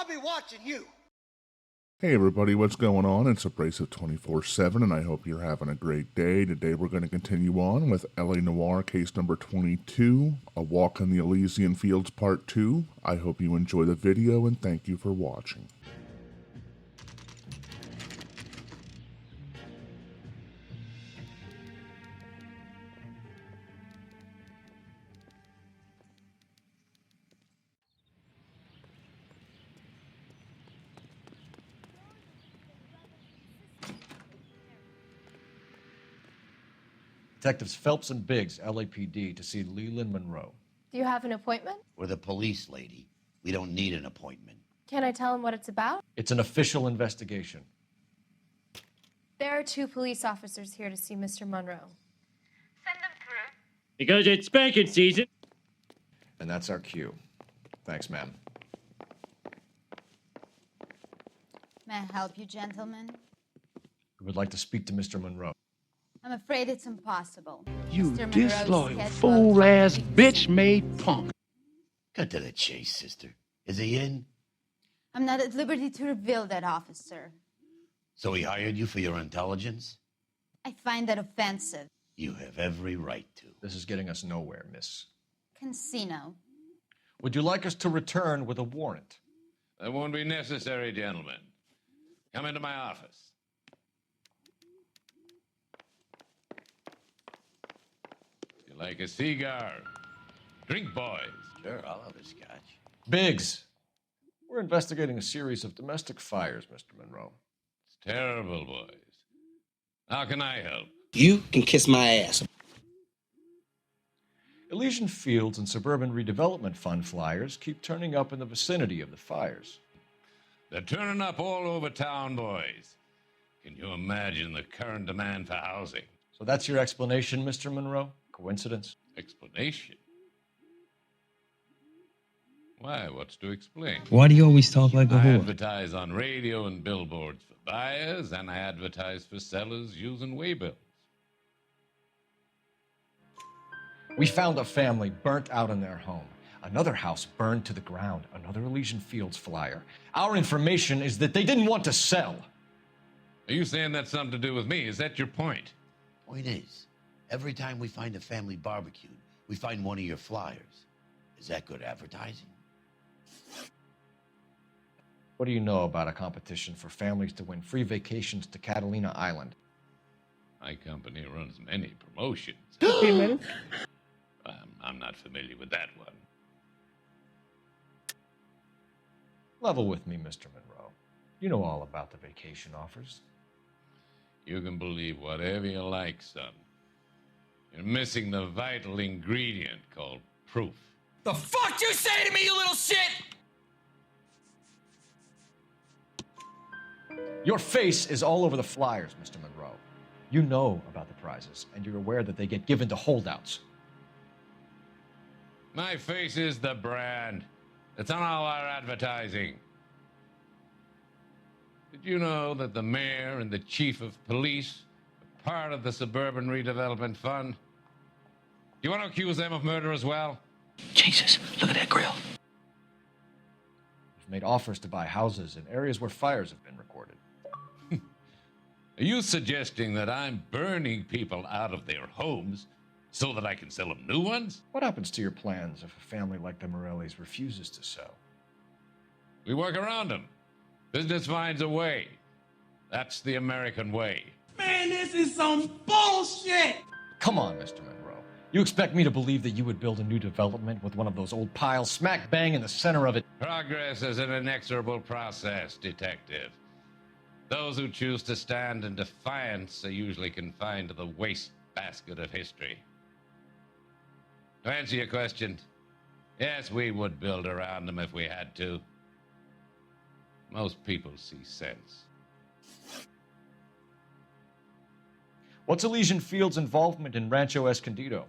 I'll be watching you. Hey everybody, what's going on? It's Abrasive 24/7 and I hope you're having a great day. Today we're going to continue on with LA Noire Case number 22, A Walk in the Elysian Fields Part 2. I hope you enjoy the video and thank you for watching. Detectives Phelps and Biggs, LAPD, to see Leland Monroe. Do you have an appointment? We're the police, lady. We don't need an appointment. Can I tell him what it's about? It's an official investigation. There are 2 police officers here to see Mr. Monroe. Send them through. Because it's spanking season. And that's our cue. Thanks, ma'am. May I help you, gentlemen? We would like to speak to Mr. Monroe. I'm afraid it's impossible. You Mr. Monroe's disloyal, schedule fool-ass, of- bitch-made punk. Cut to the chase, sister. Is he in? I'm not at liberty to reveal that, officer. So he hired you for your intelligence? I find that offensive. You have every right to. This is getting us nowhere, miss. Casino. Would you like us to return with a warrant? That won't be necessary, gentlemen. Come into my office. You like a cigar? Drink, boys. Sure, I'll have a scotch. Biggs, we're investigating a series of domestic fires, Mr. Monroe. It's terrible, boys. How can I help? You can kiss my ass. Elysian Fields and Suburban Redevelopment Fund flyers keep turning up in the vicinity of the fires. They're turning up all over town, boys. Can you imagine the current demand for housing? So that's your explanation, Mr. Monroe? Coincidence? Explanation? Why, what's to explain? Why do you always talk like a I whore? advertise on radio and billboards for buyers, and I advertise for sellers using waybills. We found a family burnt out in their home. Another house burned to the ground. Another Elysian Fields flyer. Our information is that they didn't want to sell. Are you saying that's something to do with me? Is that your point? Point is, every time we find a family barbecued, we find one of your flyers. Is that good advertising? What do you know about a competition for families to win free vacations to Catalina Island? My company runs many promotions. I'm not familiar with that one. Level with me, Mr. Monroe. You know all about the vacation offers. You can believe whatever you like, son. You're missing the vital ingredient called proof. The fuck you say to me, you little shit? Your face is all over the flyers, Mr. Monroe. You know about the prizes, and you're aware that they get given to holdouts. My face is the brand. It's on all our advertising. Did you know that the mayor and the chief of police are part of the Suburban Redevelopment Fund? Do you want to accuse them of murder as well? Jesus, look at that grill. We've made offers to buy houses in areas where fires have been recorded. Are you suggesting that I'm burning people out of their homes so that I can sell them new ones? What happens to your plans if a family like the Morellis refuses to sell? We work around them. Business finds a way. That's the American way. Man, this is some bullshit. Come on, Mr. Monroe. You expect me to believe that you would build a new development with one of those old piles smack bang in the center of it? Progress is an inexorable process, detective. Those who choose to stand in defiance are usually confined to the wastebasket of history. To answer your question, yes, we would build around them if we had to. Most people see sense. What's Elysian Fields' involvement in Rancho Escondido?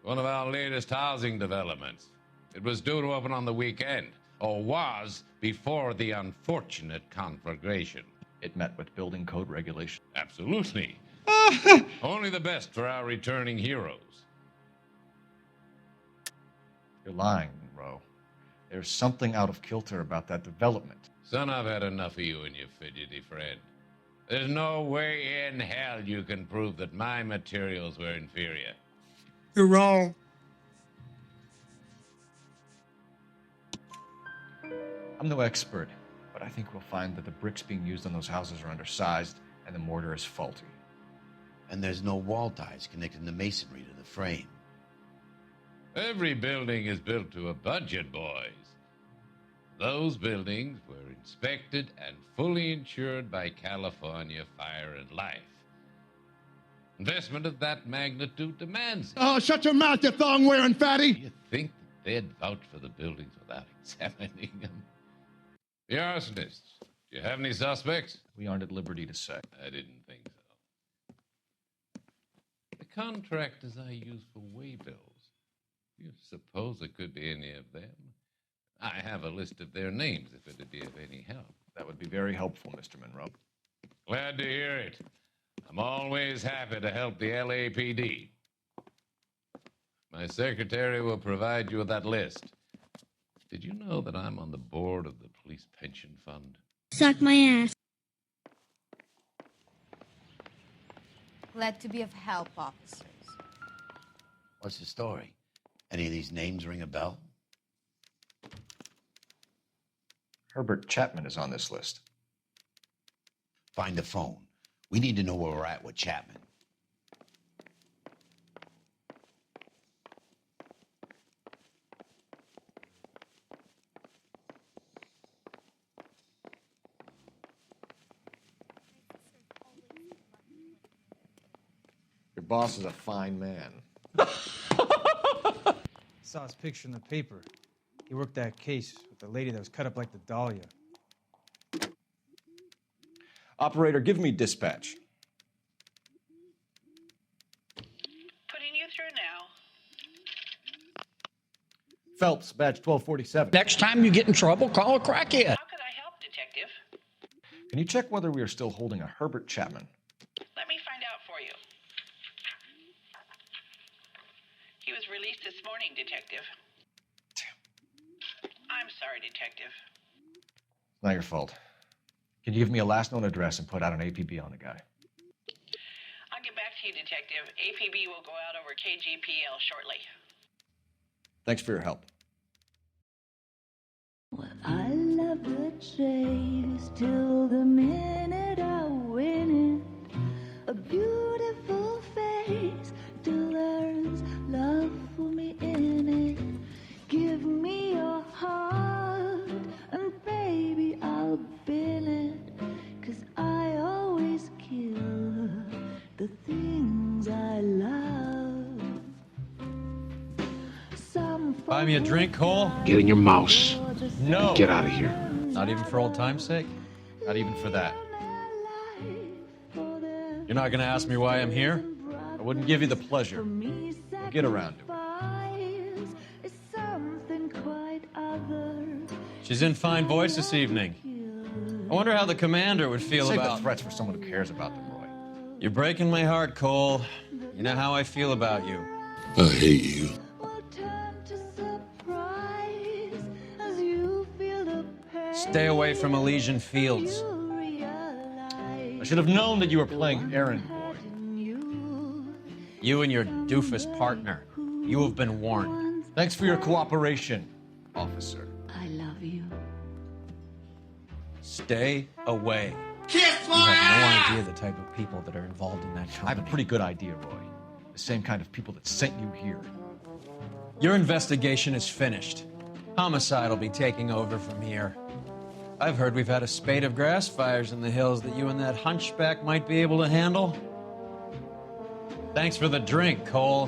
One of our latest housing developments. It was due to open on the weekend, or was before the unfortunate conflagration. It met with building code regulations. Absolutely. Only the best for our returning heroes. You're lying, Monroe. There's something out of kilter about that development. Son, I've had enough of you and your fidgety friend. There's no way in hell you can prove that my materials were inferior. You're wrong. I'm no expert, but I think we'll find that the bricks being used on those houses are undersized and the mortar is faulty. And there's no wall ties connecting the masonry to the frame. Every building is built to a budget, boys. Those buildings were inspected and fully insured by California Fire and Life. Investment of that magnitude demands it. Oh, shut your mouth, you thong-wearing fatty! Do you think that they'd vouch for the buildings without examining them? The arsonists, do you have any suspects? We aren't at liberty to say. I didn't think so. The contractors I use for waybills, do you suppose it could be any of them? I have a list of their names if it'd be of any help. That would be very helpful, Mr. Monroe. Glad to hear it. I'm always happy to help the LAPD. My secretary will provide you with that list. Did you know that I'm on the board of the police pension fund? Suck my ass. Glad to be of help, officers. What's the story? Any of these names ring a bell? Herbert Chapman is on this list. Find the phone. We need to know where we're at with Chapman. Your boss is a fine man. Saw his picture in the paper. He worked that case with the lady that was cut up like the dahlia. Operator, give me dispatch. Putting you through now. Phelps, badge 1247. Next time you get in trouble, call a crackhead. How could I help, Detective? Can you check whether we are still holding a Herbert Chapman? Let me find out for you. He was released this morning, Detective. I'm sorry, Detective. Not your fault. Can you give me a last known address and put out an APB on the guy? I'll get back to you, Detective. APB will go out over KGPL shortly. Thanks for your help. Well, I love the chase till the minute I win it. A beautiful face till there's love for me in it. Give me your heart and baby I'll bill it. 'Cause I always kill the things I love. Buy me a drink, Cole? Get in your mouse. No! Get out of here. Not even for old time's sake? Not even for that. You're not gonna ask me why I'm here? I wouldn't give you the pleasure. We'll get around to it. She's in fine voice this evening. I wonder how the commander would feel Save about... the threats for someone who cares about them, Roy. You're breaking my heart, Cole. You know how I feel about you. I hate you. Stay away from Elysian Fields. I should have known that you were playing errand boy. You and your doofus partner. You have been warned. Thanks for your cooperation, officer. I love you. Stay away. Kiss You have no idea the type of people that are involved in that I company. have a pretty good idea, Roy. The same kind of people that sent you here. Your investigation is finished. Homicide will be taking over from here. I've heard we've had a spate of grass fires in the hills that you and that hunchback might be able to handle. Thanks for the drink, Cole.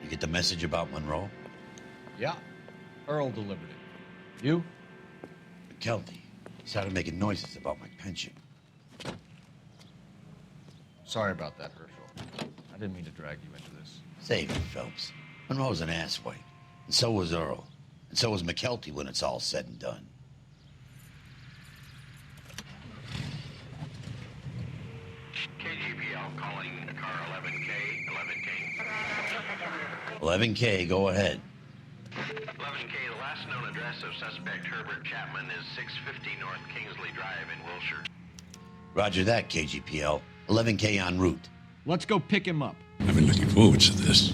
You get the message about Monroe? Yeah. Earl delivered it. You? McKelty. He started making noises about my pension. Sorry about that, Herschel. I didn't mean to drag you into this. Save it, Phelps. Monroe's an asswipe. And so was Earl. And so was McKelty when it's all said and done. 11K, go ahead. 11K, the last known address of suspect Herbert Chapman is 650 North Kingsley Drive in Wilshire. Roger that, KGPL. 11K en route. Let's go pick him up. I've been looking forward to this.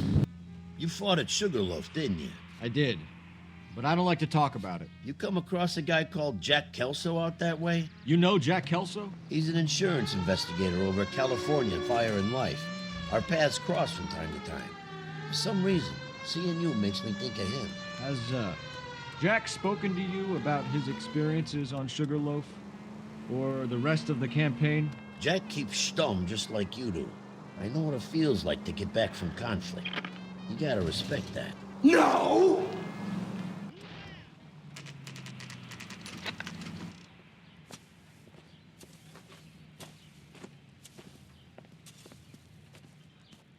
You fought at Sugarloaf, didn't you? I did, but I don't like to talk about it. You come across a guy called Jack Kelso out that way? You know Jack Kelso? He's an insurance investigator over at California Fire and Life. Our paths cross from time to time. For some reason, seeing you makes me think of him. Has Jack spoken to you about his experiences on Sugarloaf? Or the rest of the campaign? Jack keeps stum just like you do. I know what it feels like to get back from conflict. You gotta respect that. No!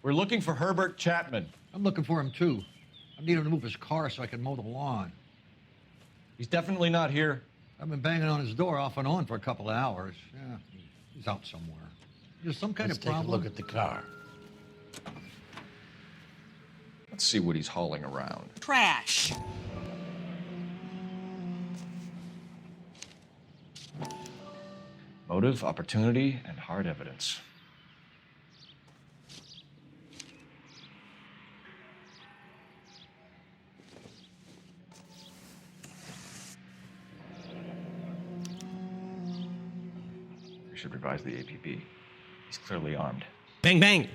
We're looking for Herbert Chapman. I'm looking for him, too. I need him to move his car so I can mow the lawn. He's definitely not here. I've been banging on his door off and on for a couple of hours. Yeah, he's out somewhere. There's some kind Let's of problem. take a look at the car. Let's see what he's hauling around. Trash. Motive, opportunity, and hard evidence. We should revise the APB. He's clearly armed. Bang, bang.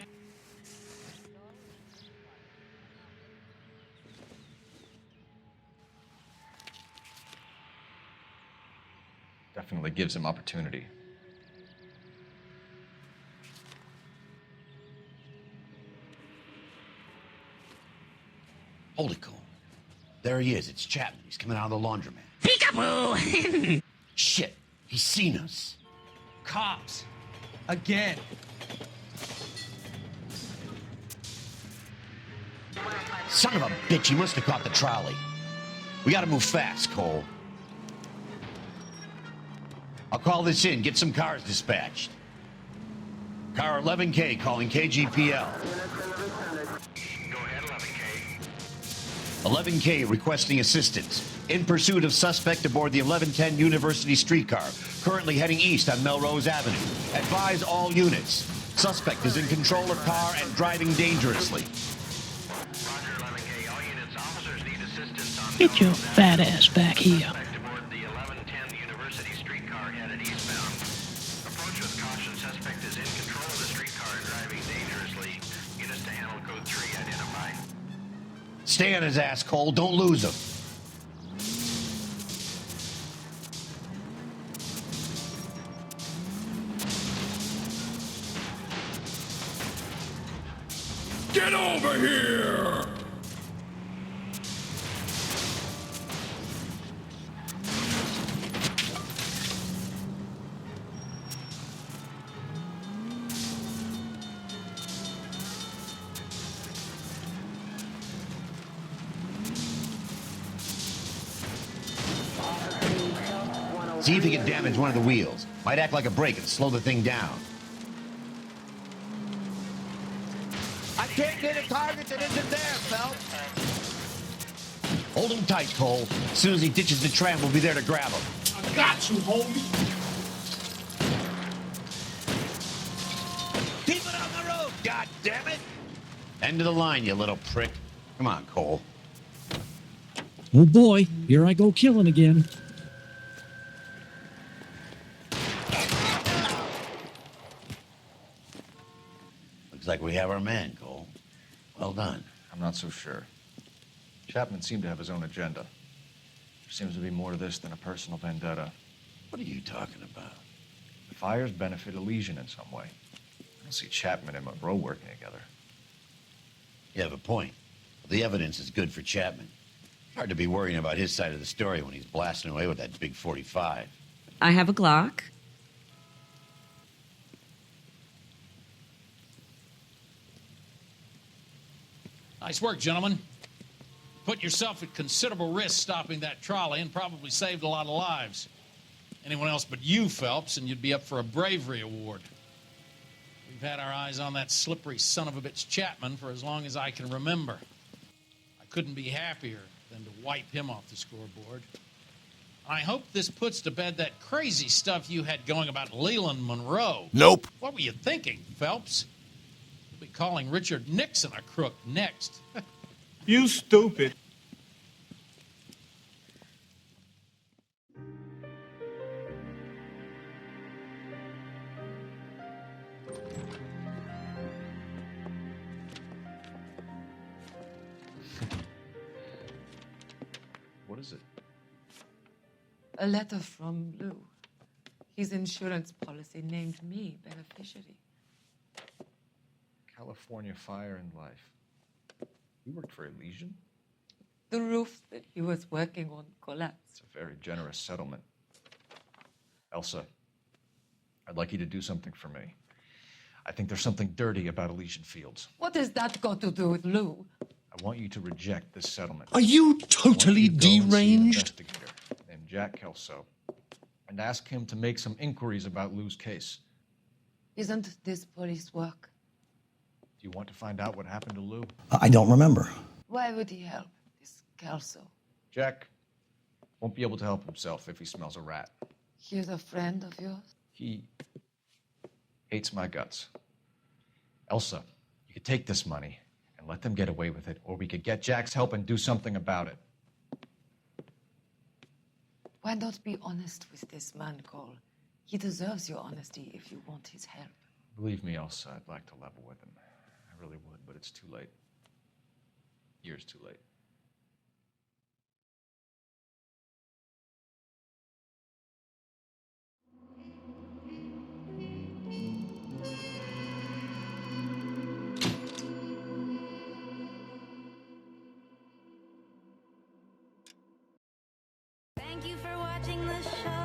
Definitely gives him opportunity. Hold it, Cole. There he is. It's Chapman. He's coming out of the laundromat. Peekaboo! Shit. He's seen us. Cops. Again. Son of a bitch. He must have caught the trolley. We gotta move fast, Cole. I'll call this in. Get some cars dispatched. Car 11K calling KGPL. Go ahead, 11K. 11K requesting assistance. In pursuit of suspect aboard the 1110 University streetcar, currently heading east on Melrose Avenue. Advise all units. Suspect is in control of car and driving dangerously. Roger, 11K. All units, officers need assistance on Get your Melrose fat Avenue. ass back here. Suspect aboard the 1110 University streetcar headed eastbound. Approach with caution. Suspect is in control of the streetcar and driving dangerously. Units to handle code 3 identified. Stay on his ass, Cole. Don't lose him. Get over here! See if he can damage one of the wheels. Might act like a brake and slow the thing down. I can't get a target that isn't there, Phelps. Hold him tight, Cole. As soon as he ditches the tram, we'll be there to grab him. I got you, homie. Keep it on the road, God damn it! End of the line, you little prick. Come on, Cole. Oh boy, here I go killing again. Looks like we have our man, Cole. Well done. I'm not so sure. Chapman seemed to have his own agenda. There seems to be more to this than a personal vendetta. What are you talking about? The fires benefit Elysian in some way. I don't see Chapman and Monroe working together. You have a point. The evidence is good for Chapman. Hard to be worrying about his side of the story when he's blasting away with that big 45. I have a Glock. Nice work, gentlemen. Put yourself at considerable risk stopping that trolley and probably saved a lot of lives. Anyone else but you, Phelps, and you'd be up for a bravery award. We've had our eyes on that slippery son of a bitch Chapman for as long as I can remember. I couldn't be happier than to wipe him off the scoreboard. I hope this puts to bed that crazy stuff you had going about Leland Monroe. Nope. What were you thinking, Phelps? You'll be calling Richard Nixon a crook next. You stupid. What is it? A letter from Lou. His insurance policy named me beneficiary. California Fire and Life. You worked for Elysian? The roof that he was working on collapsed. It's a very generous settlement. Elsa, I'd like you to do something for me. I think there's something dirty about Elysian Fields. What has that got to do with Lou? I want you to reject this settlement. Are you totally deranged? Investigator named Jack Kelso, and ask him to make some inquiries about Lou's case. Isn't this police work? Do you want to find out what happened to Lou? I don't remember. Why would he help this Kelso? Jack won't be able to help himself if he smells a rat. He's a friend of yours? He hates my guts. Elsa, you could take this money and let them get away with it, or we could get Jack's help and do something about it. Why not be honest with this man, Cole? He deserves your honesty if you want his help. Believe me, Elsa, I'd like to level with him. I really would, but it's too late. Years too late. Thank you for watching the show.